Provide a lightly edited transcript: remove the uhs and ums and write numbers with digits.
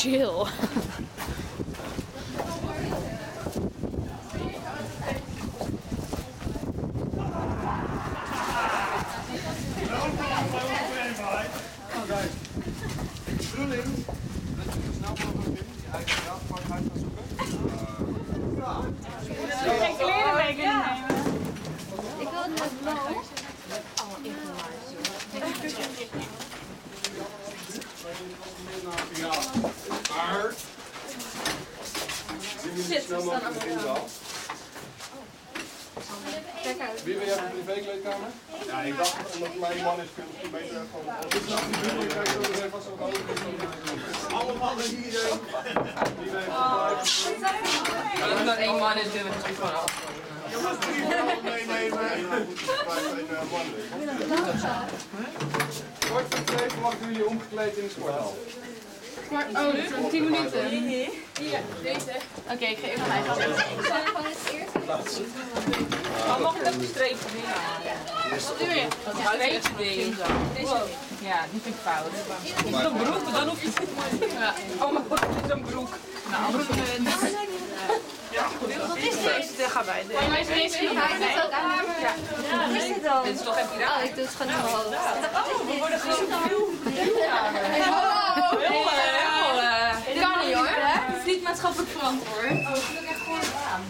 chill. Bedoeling dat je zo snel mogelijk binnen je eigen raadvangheid gaat zoeken. Geen kleren mee kunnen nemen. Ik wil het met blauw. Ja, maar zien we zo snel mogelijk in de zaal. Wie wil jij voor de privékleedkamer? Ja, ik dacht omdat het mijn man is, kun je beter gewoon... Dit is nog niet bedoeling, kijk, dat is vast ook alle mannen hier. Iedereen Als het maar één man is, kunnen we het natuurlijk gewoon af. Je mag 3 man meenemen. Kort voor 2 verwachten jullie omgekleed in de sporthal. Maar, oh, dit is 10 minuten. Ja, deze. Oké, ik ga even naar mij gaan. Oh, mag ik ook een streepje doen? Wat doe je? Dat streepje ding. Ja, die vind ik fout. Is het een broek? Dan hoef je het niet. Ja. Oh mijn god, het is een broek. Nou, broek. Wat is dit? Daar gaan wij. Voor mij is deze niet. Ga ik dit ook aan? Ja. Wat is dit dan? Dit is toch even raar? Oh, ik doe het gewoon in mijn hoofd. Oh, we worden gewoon Dit kan niet hoor. Het is niet maatschappelijk verantwoord. Oh, dat is echt gewoon aan.